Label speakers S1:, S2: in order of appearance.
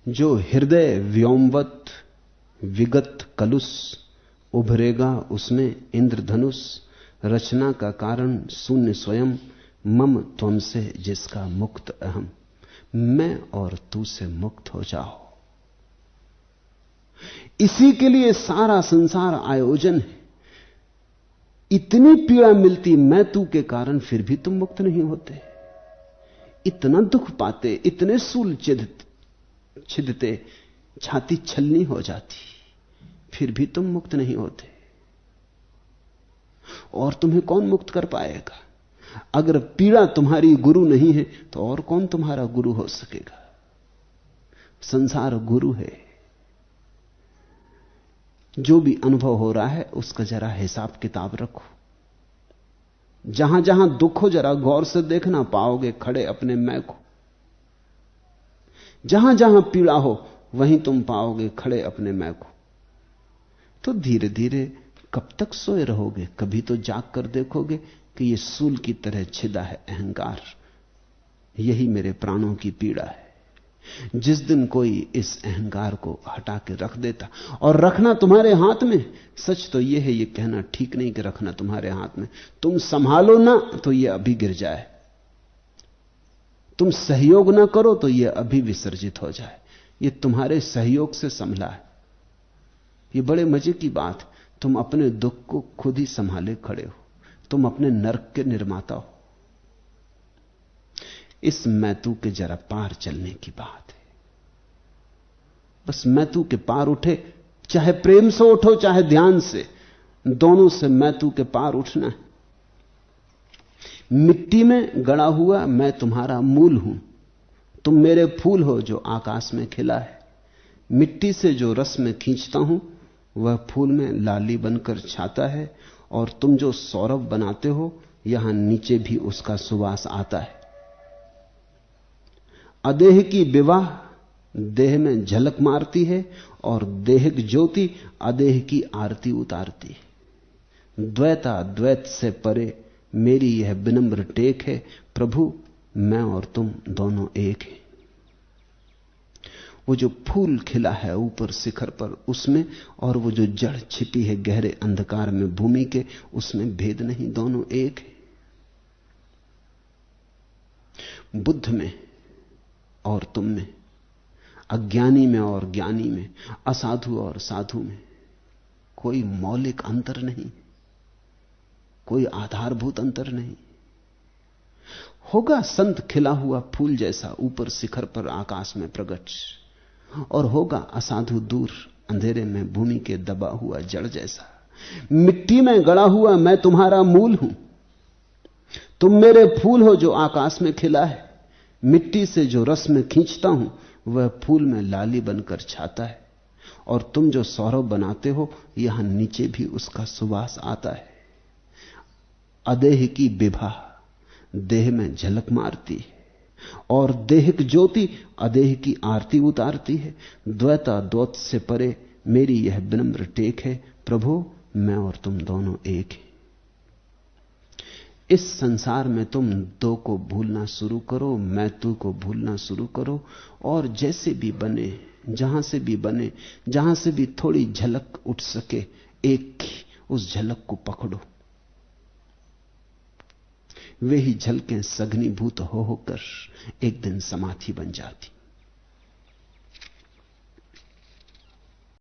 S1: जो हृदय व्योमवत विगत कलुष, उभरेगा उसमें इंद्रधनुष। रचना का कारण शून्य स्वयं, मम त्वम से जिसका मुक्त अहम। मैं और तू से मुक्त हो जाओ। इसी के लिए सारा संसार आयोजन है। इतनी पीड़ा मिलती मैं तू के कारण, फिर भी तुम मुक्त नहीं होते। इतना दुख पाते, इतने सूल छिदते, छाती छलनी हो जाती, फिर भी तुम मुक्त नहीं होते। और तुम्हें कौन मुक्त कर पाएगा? अगर पीड़ा तुम्हारी गुरु नहीं है तो और कौन तुम्हारा गुरु हो सकेगा? संसार गुरु है। जो भी अनुभव हो रहा है उसका जरा हिसाब किताब रखो। जहां जहां दुख हो जरा गौर से देखना, पाओगे खड़े अपने मैं को। जहां जहां पीड़ा हो वहीं तुम पाओगे खड़े अपने मैं को। तो धीरे धीरे कब तक सोए रहोगे? कभी तो जाग कर देखोगे कि यह सूल की तरह छिदा है अहंकार। यही मेरे प्राणों की पीड़ा है। जिस दिन कोई इस अहंकार को हटा के रख देता, और रखना तुम्हारे हाथ में। सच तो यह है, यह कहना ठीक नहीं कि रखना तुम्हारे हाथ में। तुम संभालो ना तो यह अभी गिर जाए, तुम सहयोग ना करो तो यह अभी विसर्जित हो जाए। यह तुम्हारे सहयोग से संभला है। यह बड़े मजे की बात है। तुम अपने दुख को खुद ही संभाले खड़े हो। तुम अपने नरक के निर्माता हो। इस मैतू के जरा पार चलने की बात है। बस मैतू के पार उठे, चाहे प्रेम से उठो चाहे ध्यान से, दोनों से मैतू के पार उठना है। मिट्टी में गड़ा हुआ मैं तुम्हारा मूल हूं। तुम मेरे फूल हो जो आकाश में खिला है। मिट्टी से जो रस में खींचता हूं वह फूल में लाली बनकर छाता है। और तुम जो सौरभ बनाते हो यहां नीचे भी उसका सुवास आता है। अदेह की विवाह देह में झलक मारती है, और देहिक ज्योति अदेह की आरती उतारती है। द्वैता द्वैत से परे मेरी यह विनम्र टेक है। प्रभु मैं और तुम दोनों एक हैं। वो जो फूल खिला है ऊपर शिखर पर उसमें, और वो जो जड़ छिपी है गहरे अंधकार में भूमि के, उसमें भेद नहीं, दोनों एक है। बुद्ध में और तुम में, अज्ञानी में और ज्ञानी में, असाधु और साधु में कोई मौलिक अंतर नहीं, कोई आधारभूत अंतर नहीं। होगा संत खिला हुआ फूल जैसा ऊपर शिखर पर आकाश में प्रकट, और होगा असाधु दूर अंधेरे में भूमि के दबा हुआ जड़ जैसा। मिट्टी में गड़ा हुआ मैं तुम्हारा मूल हूं। तुम मेरे फूल हो जो आकाश में खिला है। मिट्टी से जो रस में खींचता हूं वह फूल में लाली बनकर छाता है। और तुम जो सौरभ बनाते हो यहां नीचे भी उसका सुवास आता है। अदेह की विभा देह में झलक मारती है, और देहिक ज्योति अदेह की आरती उतारती है। द्वैता द्वैत से परे मेरी यह विनम्र टेक है। प्रभु मैं और तुम दोनों एक हैं। इस संसार में तुम दो को भूलना शुरू करो, मैं तू को भूलना शुरू करो, और जैसे भी बने, जहां से भी बने, जहां से भी थोड़ी झलक उठ सके एक की, उस झलक को पकड़ो। वे ही झलकें सघनीभूत हो होकर एक दिन समाधि बन जाती।